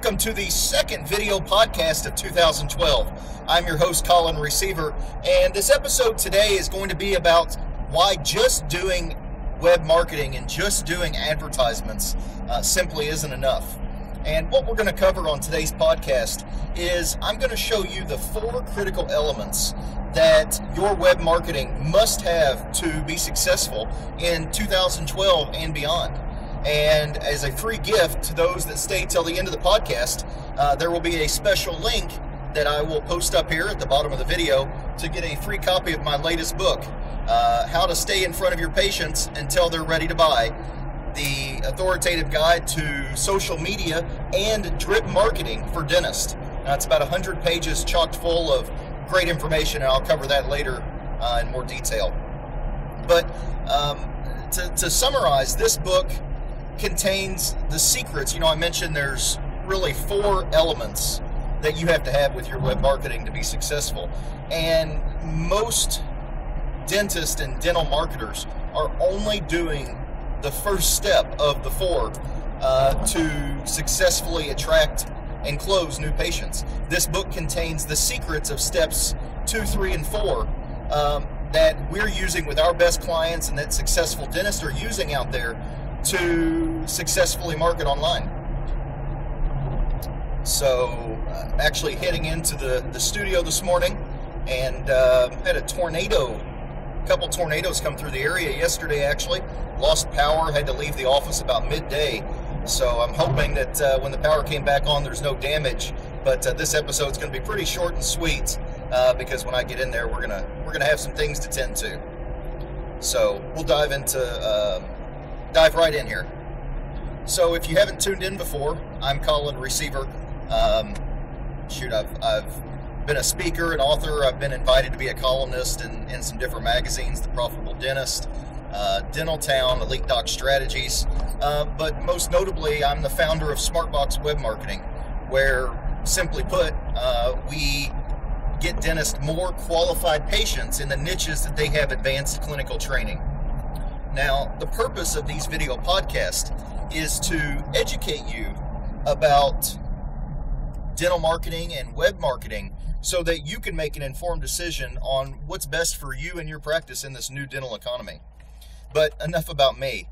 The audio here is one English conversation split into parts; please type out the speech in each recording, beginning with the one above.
welcome to the second video podcast of 2012. I'm your host, Colin Receiver, and this episode today is going to be about why just doing web marketing and just doing advertisements simply isn't enough. And what we're going to cover on today's podcast is I'm going to show you the 4 critical elements that your web marketing must have to be successful in 2012 and beyond. And as a free gift to those that stay till the end of the podcast, there will be a special link that I will post up here at the bottom of the video to get a free copy of my latest book, How to Stay in Front of Your Patients Until They're Ready to Buy, the authoritative guide to social media and drip marketing for dentists. Now, it's about 100 pages chock full of great information, and I'll cover that later in more detail. But to summarize, this book contains the secrets. I mentioned there's really 4 elements that you have to have with your web marketing to be successful. And most dentists and dental marketers are only doing the first step of the 4 to successfully attract and close new patients. This book contains the secrets of steps 2, 3, and 4 that we're using with our best clients and that successful dentists are using out there to successfully market online. So actually heading into the studio this morning, and had a couple tornadoes come through the area yesterday. Actually lost power, had to leave the office about midday, so I'm hoping that when the power came back on there's no damage, but this episode's going to be pretty short and sweet because when I get in there we're gonna have some things to tend to. So we'll dive right in here. So if you haven't tuned in before, I'm Colin Receiver. I've been a speaker, an author. I've been invited to be a columnist in some different magazines, The Profitable Dentist, Dental Town, Elite Doc Strategies. But most notably, I'm the founder of Smartbox Web Marketing, where, simply put, we get dentists more qualified patients in the niches that they have advanced clinical training. Now, the purpose of these video podcasts is to educate you about dental marketing and web marketing so that you can make an informed decision on what's best for you and your practice in this new dental economy. But enough about me.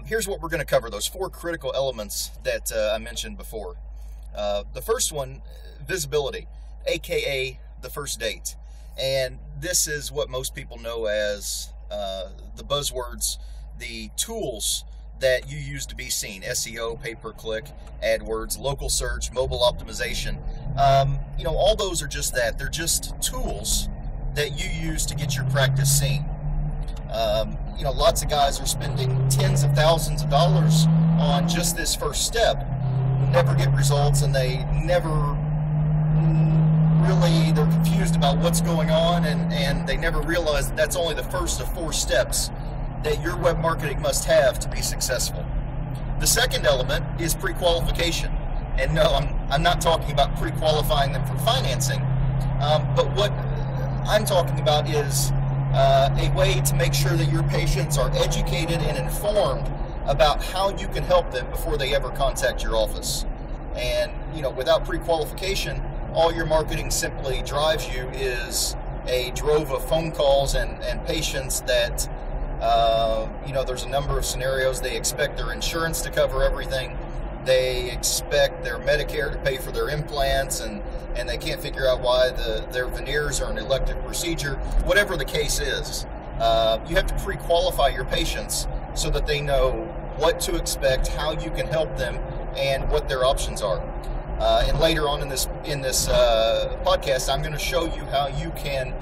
Here's what we're going to cover, those 4 critical elements that I mentioned before. The first one, visibility, aka the first date. And this is what most people know as the buzzwords, the tools that you use to be seen: SEO, pay-per-click, AdWords, local search, mobile optimization. All those are just that. They're just tools that you use to get your practice seen. Lots of guys are spending tens of thousands of dollars on just this first step, never get results, and they never really, they're confused about what's going on, and they never realize that that's only the first of 4 steps that your web marketing must have to be successful. The second element is pre-qualification. And no, I'm not talking about pre-qualifying them for financing, but what I'm talking about is a way to make sure that your patients are educated and informed about how you can help them before they ever contact your office. And, without pre-qualification, all your marketing simply drives you is a drove of phone calls and patients that, there's a number of scenarios. They expect their insurance to cover everything. They expect their Medicare to pay for their implants, and they can't figure out why their veneers are an elective procedure. Whatever the case is, you have to pre-qualify your patients so that they know what to expect, how you can help them, and what their options are. And later on in this podcast, I'm going to show you how you can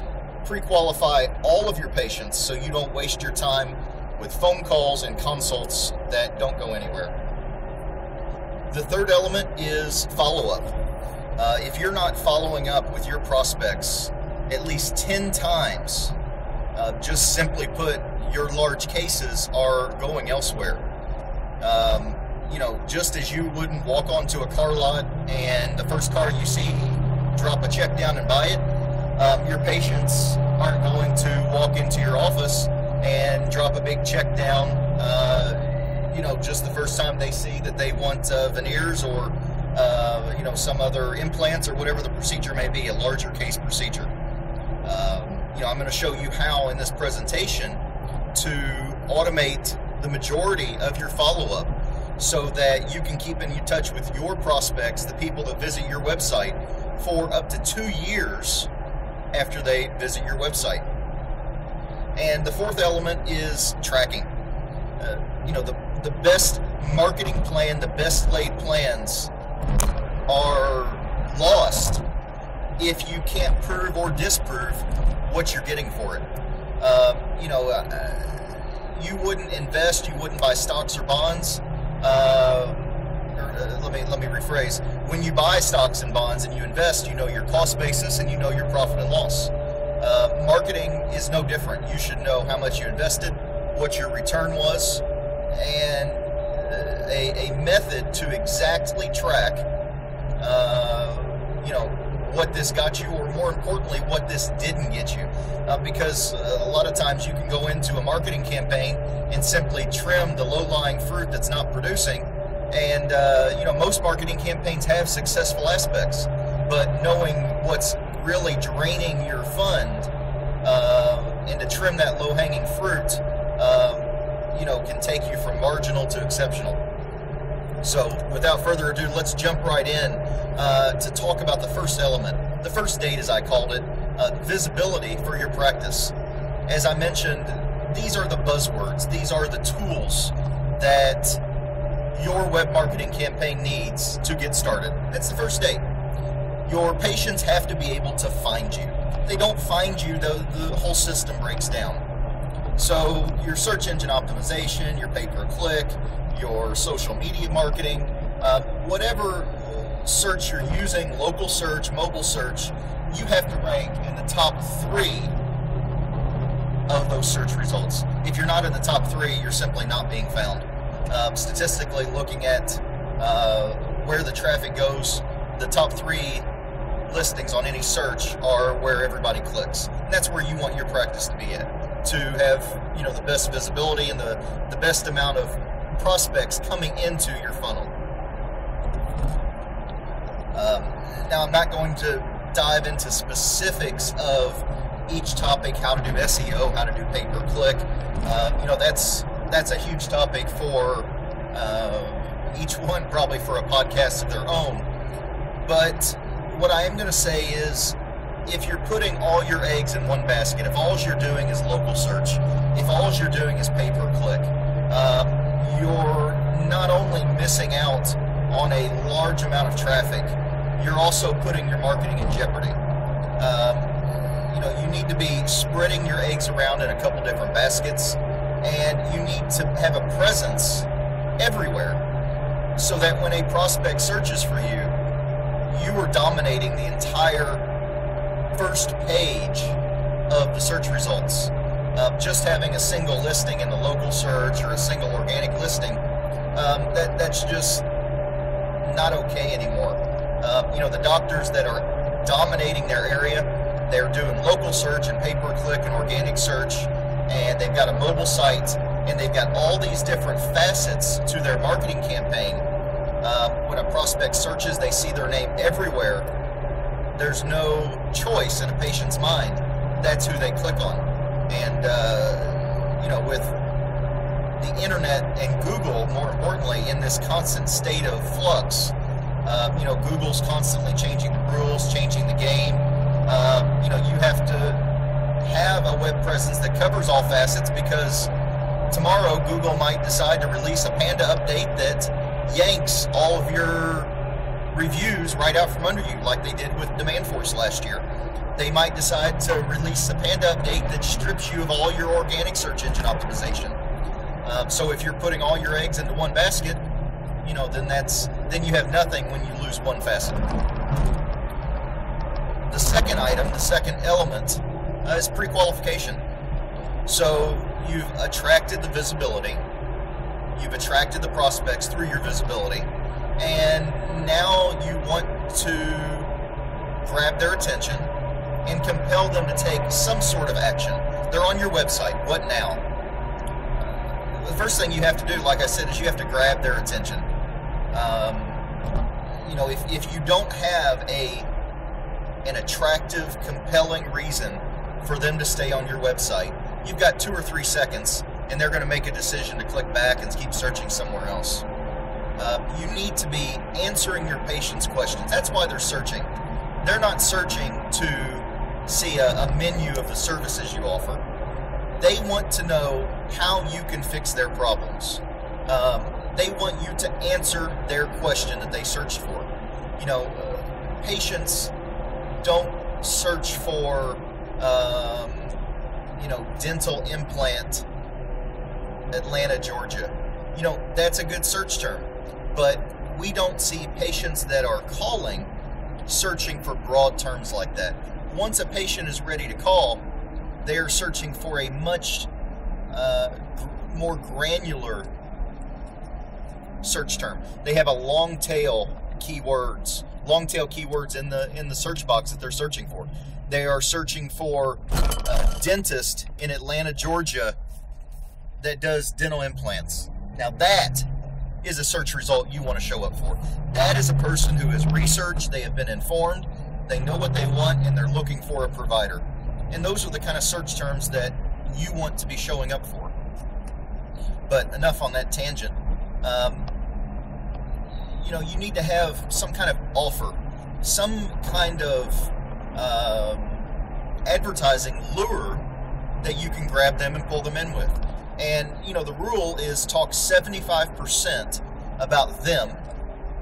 pre-qualify all of your patients so you don't waste your time with phone calls and consults that don't go anywhere. The third element is follow-up. If you're not following up with your prospects at least 10 times, just simply put, your large cases are going elsewhere. Just as you wouldn't walk onto a car lot and the first car you see, drop a check down and buy it, your patients aren't going to walk into your office and drop a big check down, just the first time they see that they want veneers or some other implants or whatever the procedure may be, a larger case procedure. I'm going to show you how in this presentation to automate the majority of your follow-up so that you can keep in touch with your prospects, the people that visit your website, for up to 2 years after they visit your website. And the fourth element is tracking. The best marketing plan, the best laid plans are lost if you can't prove or disprove what you're getting for it. You wouldn't invest, you wouldn't buy stocks or bonds. Let me rephrase. When you buy stocks and bonds and you invest, you know your cost basis and you know your profit and loss. Marketing is no different. You should know how much you invested, what your return was, and a method to exactly track, what this got you, or more importantly, what this didn't get you. Because a lot of times you can go into a marketing campaign and simply trim the low-lying fruit that's not producing. And, most marketing campaigns have successful aspects, but knowing what's really draining your fund, and to trim that low-hanging fruit, can take you from marginal to exceptional. So without further ado, let's jump right in to talk about the first element, the first date as I called it, visibility for your practice. As I mentioned, these are the buzzwords. These are the tools that your web marketing campaign needs to get started. That's the first date. Your patients have to be able to find you. If they don't find you, the whole system breaks down. So your search engine optimization, your pay-per-click, your social media marketing, whatever search you're using, local search, mobile search, you have to rank in the top 3 of those search results. If you're not in the top 3, you're simply not being found. Statistically, looking at where the traffic goes, the top 3 listings on any search are where everybody clicks. And that's where you want your practice to be at, to have the best visibility and the best amount of prospects coming into your funnel. Now, I'm not going to dive into specifics of each topic, how to do SEO, how to do pay-per-click. That's a huge topic for each one, probably for a podcast of their own. But what I am going to say is, if you're putting all your eggs in one basket, if all you're doing is local search, if all you're doing is pay-per-click, you're not only missing out on a large amount of traffic, you're also putting your marketing in jeopardy. You need to be spreading your eggs around in a couple different baskets, and you need to have a presence everywhere so that when a prospect searches for you, you are dominating the entire first page of the search results. Just having a single listing in the local search or a single organic listing, that's just not okay anymore. The doctors that are dominating their area, they're doing local search and pay-per-click and organic search, and they've got a mobile site, and they've got all these different facets to their marketing campaign. When a prospect searches, they see their name everywhere. There's no choice in a patient's mind. That's who they click on. And, with the internet and Google, more importantly, in this constant state of flux, Google's constantly changing the rules, changing the game. You have to have a web presence that covers all facets, because tomorrow Google might decide to release a Panda update that yanks all of your reviews right out from under you, like they did with Demand Force last year. They might decide to release a Panda update that strips you of all your organic search engine optimization. So if you're putting all your eggs into one basket, then you have nothing when you lose one facet. The second item, the second element, is pre-qualification. So you've attracted the visibility, you've attracted the prospects through your visibility, and now you want to grab their attention and compel them to take some sort of action. They're on your website. What now? The first thing you have to do, like I said, is you have to grab their attention. if you don't have an attractive, compelling reason for them to stay on your website, you've got 2 or 3 seconds, and they're going to make a decision to click back and keep searching somewhere else. You need to be answering your patients' questions. That's why they're searching. They're not searching to see a menu of the services you offer. They want to know how you can fix their problems. They want you to answer their question that they searched for. Patients don't search for, dental implant, Atlanta, Georgia. That's a good search term. But we don't see patients that are calling searching for broad terms like that. Once a patient is ready to call, they are searching for a much more granular search term. They have a long tail keywords in the search box that they're searching for. They are searching for a dentist in Atlanta, Georgia that does dental implants. Now that is a search result you want to show up for. That is a person who has researched, they have been informed, they know what they want, and they're looking for a provider. And those are the kind of search terms that you want to be showing up for. But enough on that tangent. You need to have some kind of offer, some kind of advertising lure that you can grab them and pull them in with. And, the rule is talk 75% about them,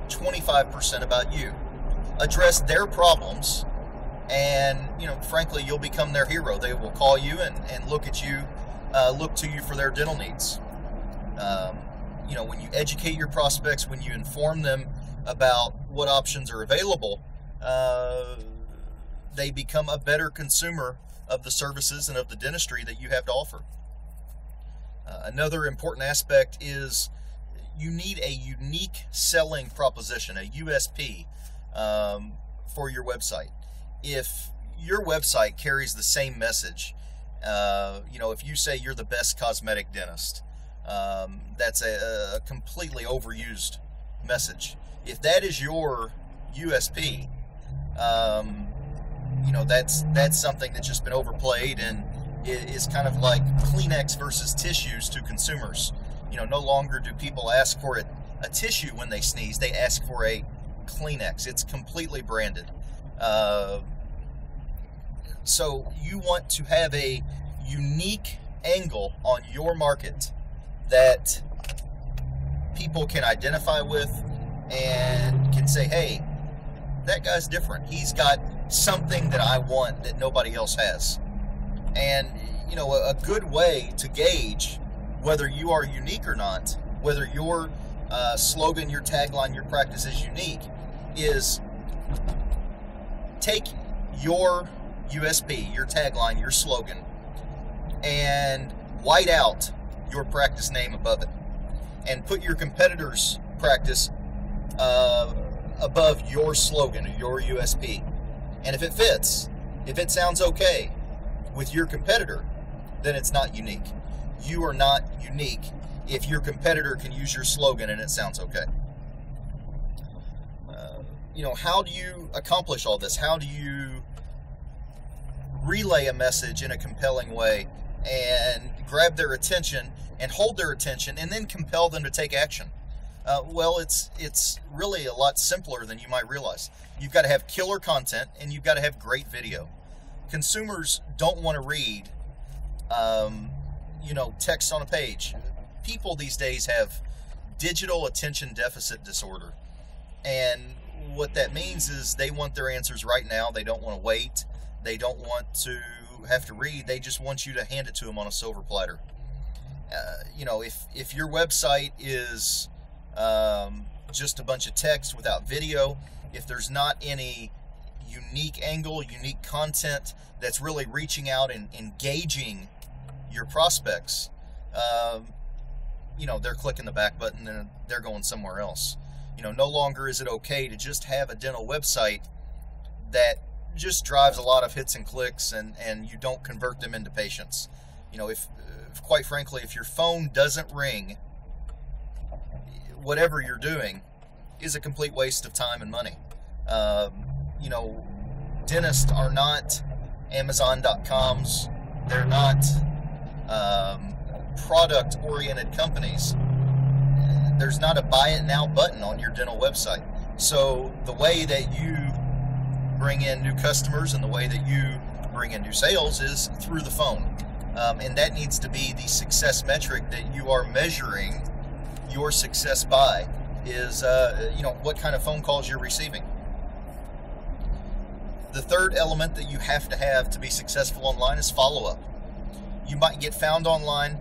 25% about you. Address their problems, and, frankly, you'll become their hero. They will call you and look at you, look to you for their dental needs. When you educate your prospects, when you inform them about what options are available, they become a better consumer of the services and of the dentistry that you have to offer. Another important aspect is you need a unique selling proposition, a USP, for your website. If your website carries the same message, if you say you're the best cosmetic dentist, that's a completely overused message. If that is your USP, that's something that's just been overplayed and is kind of like Kleenex versus tissues to consumers. No longer do people ask for a tissue when they sneeze. They ask for a Kleenex. It's completely branded. So you want to have a unique angle on your market that people can identify with and can say, hey, that guy's different. He's got something that I want that nobody else has. And, a good way to gauge whether you are unique or not, whether your slogan, your tagline, your practice is unique, is take your USP, your tagline, your slogan, and white out your practice name above it, and put your competitor's practice above your slogan or your USP. And if it fits, if it sounds okay with your competitor, then it's not unique. You are not unique if your competitor can use your slogan and it sounds okay. How do you accomplish all this? How do you relay a message in a compelling way and grab their attention and hold their attention and then compel them to take action? Well, it's really a lot simpler than you might realize. You've got to have killer content and you've got to have great video. Consumers don't want to read, text on a page. People these days have digital attention deficit disorder. And what that means is they want their answers right now. They don't want to wait. They don't want to have to read. They just want you to hand it to them on a silver platter. If your website is just a bunch of text without video, if there's not any unique angle, unique content that's really reaching out and engaging your prospects, they're clicking the back button and they're going somewhere else. No longer is it okay to just have a dental website that just drives a lot of hits and clicks and you don't convert them into patients. If quite frankly, if your phone doesn't ring, whatever you're doing, is a complete waste of time and money. You know, dentists are not Amazon.coms. They're not product-oriented companies. There's not a buy it now button on your dental website. So the way that you bring in new customers and the way that you bring in new sales is through the phone. And that needs to be the success metric that you are measuring your success by, is you know, what kind of phone calls you're receiving. The third element that you have to be successful online is follow-up. You might get found online.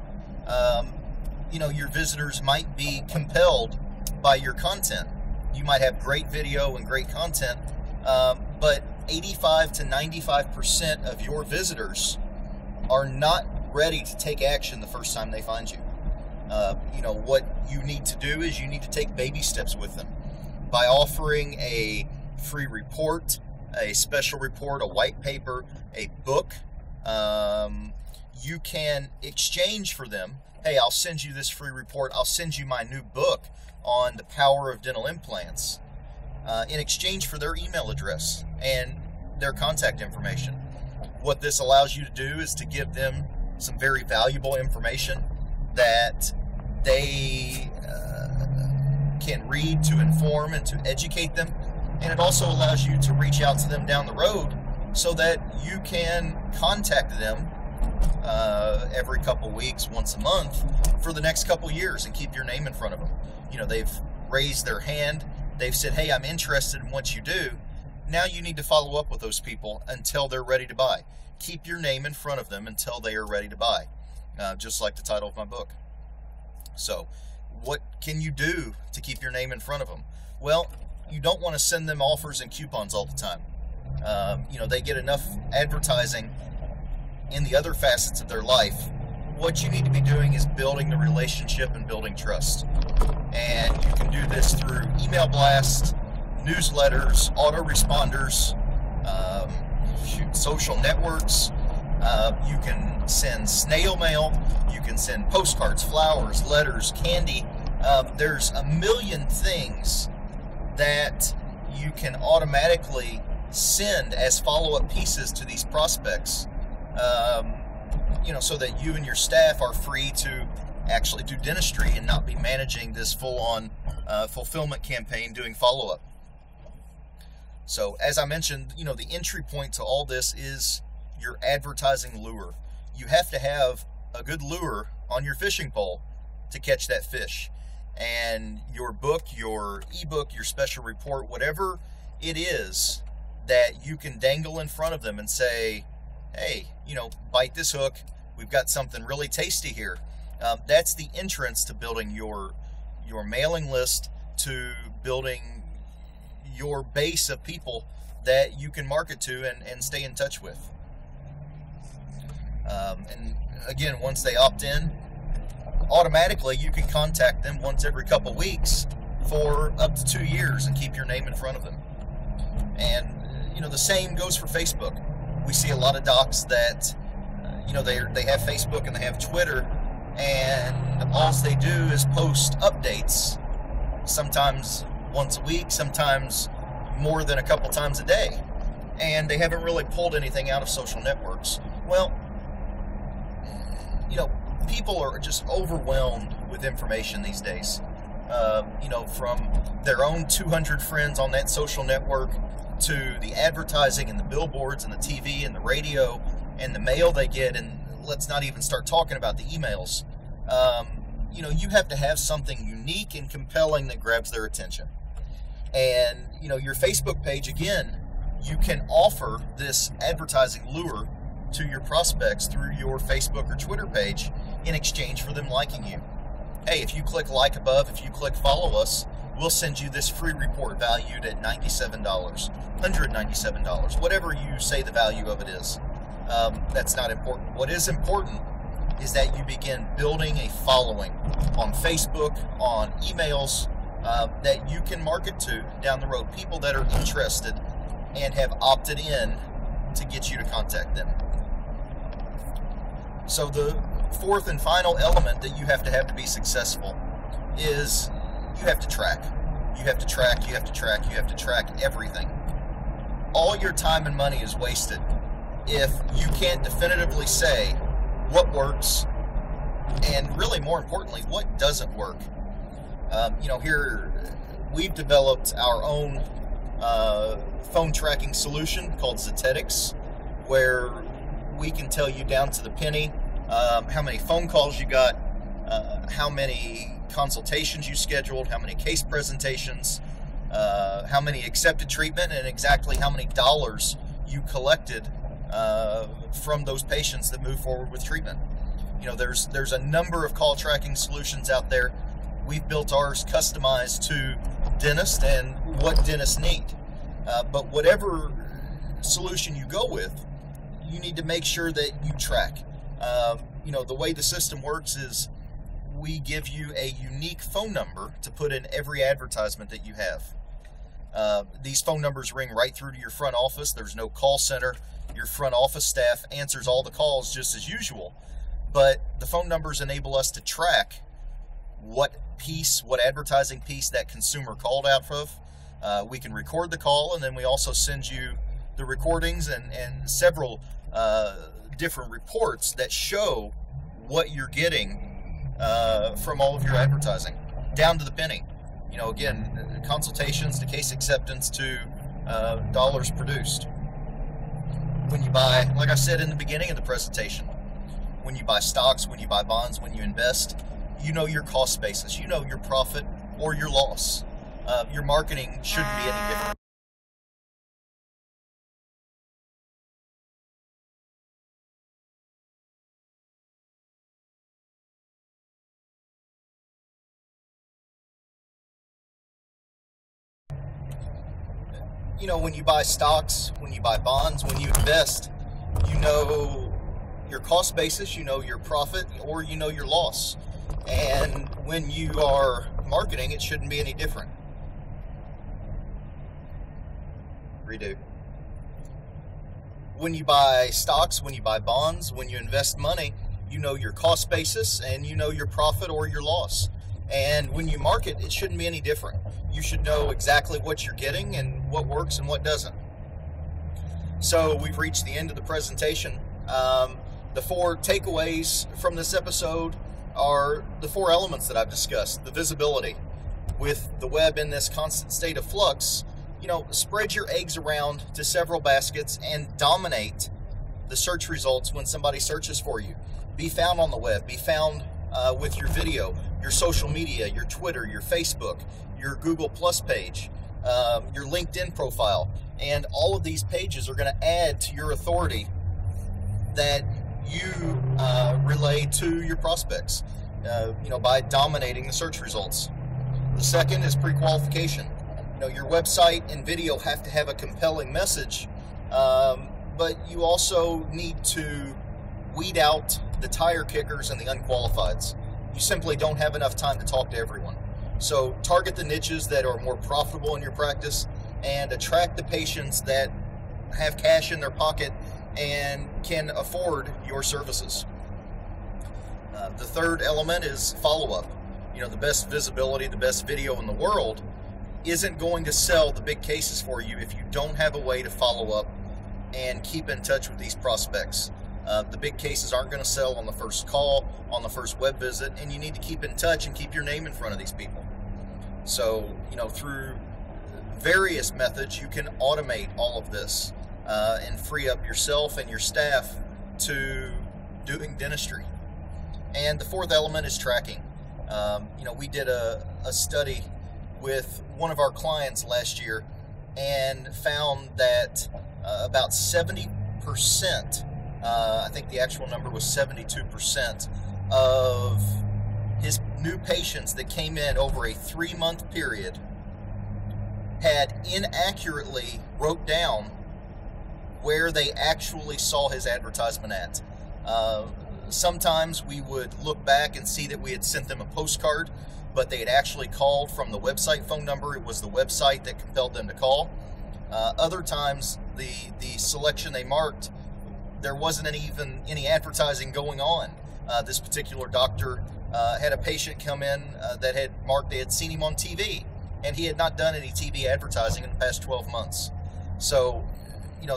You know, your visitors might be compelled by your content. You might have great video and great content, but 85 to 95% of your visitors are not ready to take action the first time they find you. You know, what you need to do is you need to take baby steps with them by offering a free report, a special report, a white paper, a book. You can exchange for them. Hey, I'll send you this free report. I'll send you my new book on the power of dental implants, in exchange for their email address and their contact information. What this allows you to do is to give them some very valuable information that they can read to inform and to educate them. And it also allows you to reach out to them down the road so that you can contact them every couple weeks, once a month, for the next couple years and keep your name in front of them. You know, they've raised their hand. They've said, hey, I'm interested in what you do. Now you need to follow up with those people until they're ready to buy. Keep your name in front of them until they are ready to buy, just like the title of my book. So what can you do to keep your name in front of them? Well, you don't want to send them offers and coupons all the time. You know, they get enough advertising in the other facets of their life. What you need to be doing is building the relationship and building trust. And you can do this through email blasts, newsletters, autoresponders, social networks. You can send snail mail. You can send postcards, flowers, letters, candy. There's a million things that you can automatically send as follow-up pieces to these prospects, you know, so that you and your staff are free to actually do dentistry and not be managing this full-on fulfillment campaign doing follow-up. So as I mentioned, you know, the entry point to all this is your advertising lure. You have to have a good lure on your fishing pole to catch that fish. And your book, your ebook, your special report, whatever it is that you can dangle in front of them and say, hey, you know, bite this hook. We've got something really tasty here. That's the entrance to building your mailing list, to building your base of people that you can market to and stay in touch with. And again, once they opt in, automatically you can contact them once every couple weeks for up to 2 years and keep your name in front of them. And you know, the same goes for Facebook. We see a lot of docs that you know, they have Facebook and they have Twitter, and all they do is post updates, sometimes once a week, sometimes more than a couple times a day, and they haven't really pulled anything out of social networks. Well, you know, people are just overwhelmed with information these days. You know, from their own 200 friends on that social network to the advertising and the billboards and the TV and the radio and the mail they get, and let's not even start talking about the emails. You know, you have to have something unique and compelling that grabs their attention. And, you know, your Facebook page, again, you can offer this advertising lure to your prospects through your Facebook or Twitter page in exchange for them liking you. Hey, if you click like above, if you click follow us, we'll send you this free report valued at $97, $197, whatever you say the value of it is. That's not important. What is important is that you begin building a following on Facebook, on emails, that you can market to down the road. People that are interested and have opted in to get you to contact them. So the fourth and final element that you have to be successful is you have to track. You have to track, you have to track, you have to track everything. All your time and money is wasted if you can't definitively say what works and, really more importantly, what doesn't work. Here we've developed our own phone tracking solution called Zetetics, where we can tell you down to the penny how many phone calls you got, how many consultations you scheduled, how many case presentations, how many accepted treatment, and exactly how many dollars you collected from those patients that move forward with treatment. There's a number of call tracking solutions out there. We've built ours customized to dentists and what dentists need. But whatever solution you go with, you need to make sure that you track. The way the system works is we give you a unique phone number to put in every advertisement that you have. These phone numbers ring right through to your front office. There's no call center. Your front office staff answers all the calls just as usual. But the phone numbers enable us to track what advertising piece that consumer called out of. We can record the call, and then we also send you the recordings and several different reports that show what you're getting from all of your advertising, down to the penny. Again, consultations to case acceptance to dollars produced. When you buy, like I said in the beginning of the presentation, when you buy stocks, when you buy bonds, when you invest, you know your cost basis, you know your profit or your loss. Your marketing shouldn't be any different. When you buy stocks, when you buy bonds, when you invest, you know your cost basis, you know your profit, or you know your loss. And when you are marketing, it shouldn't be any different. Redo. When you buy stocks, when you buy bonds, when you invest money, you know your cost basis and you know your profit or your loss. And when you market, it shouldn't be any different. You should know exactly what you're getting and what works and what doesn't. So we've reached the end of the presentation. The 4 takeaways from this episode are the 4 elements that I've discussed. The visibility. With the web in this constant state of flux, spread your eggs around to several baskets and dominate the search results when somebody searches for you. Be found on the web. Be found with your video, your social media, your Twitter, your Facebook, your Google Plus page, your LinkedIn profile. And all of these pages are going to add to your authority that you relay to your prospects, by dominating the search results. The second is pre-qualification. Your website and video have to have a compelling message, but you also need to weed out the tire kickers and the unqualifieds. You simply don't have enough time to talk to everyone. So target the niches that are more profitable in your practice and attract the patients that have cash in their pocket and can afford your services. The third element is follow-up. The best visibility, the best video in the world isn't going to sell the big cases for you if you don't have a way to follow up and keep in touch with these prospects. The big cases aren't going to sell on the first call, on the first web visit, and you need to keep in touch and keep your name in front of these people. So, through various methods, you can automate all of this and free up yourself and your staff to doing dentistry. And the fourth element is tracking. We did a study with one of our clients last year and found that about 70%, I think the actual number was 72%, of his new patients that came in over a 3-month period had inaccurately wrote down where they actually saw his advertisement at. Sometimes we would look back and see that we had sent them a postcard, but they had actually called from the website phone number. It was the website that compelled them to call. Other times, the selection they marked, there wasn't any advertising going on. This particular doctor had a patient come in that had marked they had seen him on TV, and he had not done any TV advertising in the past 12 months. So,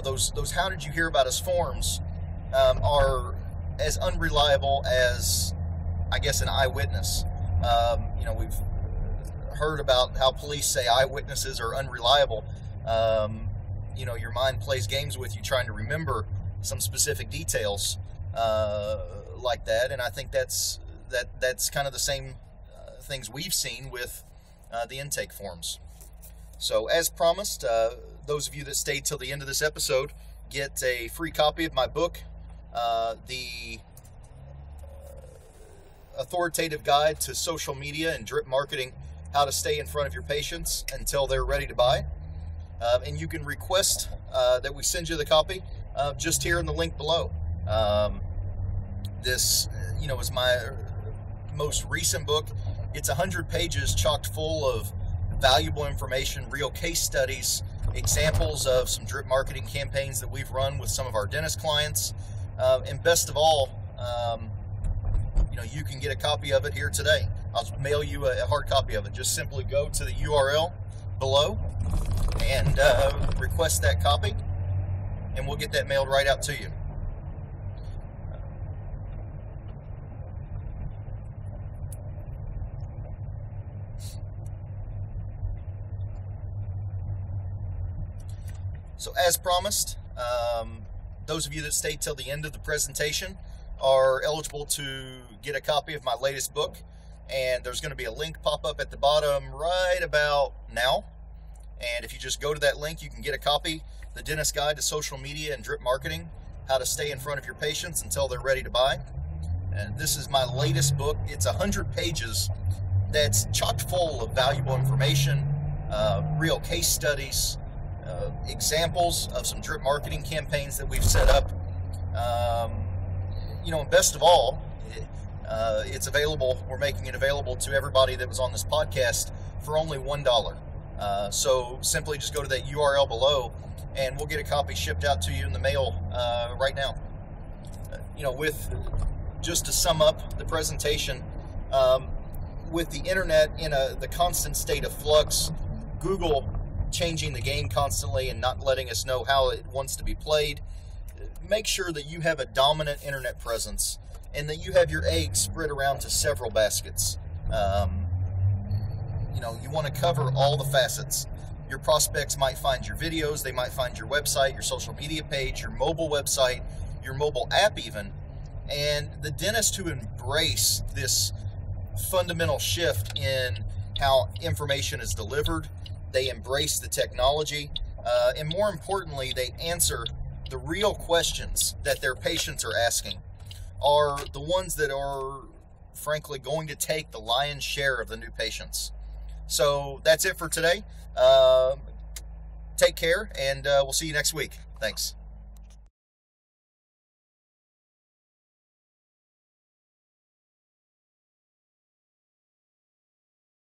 those how did you hear about us forms are as unreliable as, I guess, an eyewitness. We've heard about how police say eyewitnesses are unreliable. Your mind plays games with you trying to remember some specific details like that, and I think that's kind of the same things we've seen with the intake forms. So, as promised, those of you that stayed till the end of this episode get a free copy of my book, The Authoritative Guide to Social Media and Drip Marketing: How to Stay in Front of Your Patients Until They're Ready to Buy. And you can request that we send you the copy just here in the link below. This, is my most recent book. It's 100 pages chocked full of valuable information, real case studies, examples of some drip marketing campaigns that we've run with some of our dentist clients. And best of all, you can get a copy of it here today. I'll mail you a hard copy of it. Just simply go to the URL below and request that copy, and we'll get that mailed right out to you. So, as promised, those of you that stayed till the end of the presentation are eligible to get a copy of my latest book, and there's going to be a link pop up at the bottom right about now. And if you just go to that link, you can get a copy, The Dentist Guide to Social Media and Drip Marketing: How to Stay in Front of Your Patients Until They're Ready to Buy. And this is my latest book. It's 100 pages that's chock full of valuable information, real case studies, examples of some drip marketing campaigns that we've set up. And best of all, it's available. We're making it available to everybody that was on this podcast for only $1. So simply just go to that URL below, and we'll get a copy shipped out to you in the mail right now. With just to sum up the presentation, with the internet in the constant state of flux, Google changing the game constantly and not letting us know how it wants to be played, make sure that you have a dominant internet presence and that you have your eggs spread around to several baskets. You want to cover all the facets. Your prospects might find your videos, they might find your website, your social media page, your mobile website, your mobile app even. And the dentists who embrace this fundamental shift in how information is delivered, they embrace the technology, and more importantly, they answer the real questions that their patients are asking, are the ones that are, frankly, going to take the lion's share of the new patients. So that's it for today. Take care, and we'll see you next week. Thanks.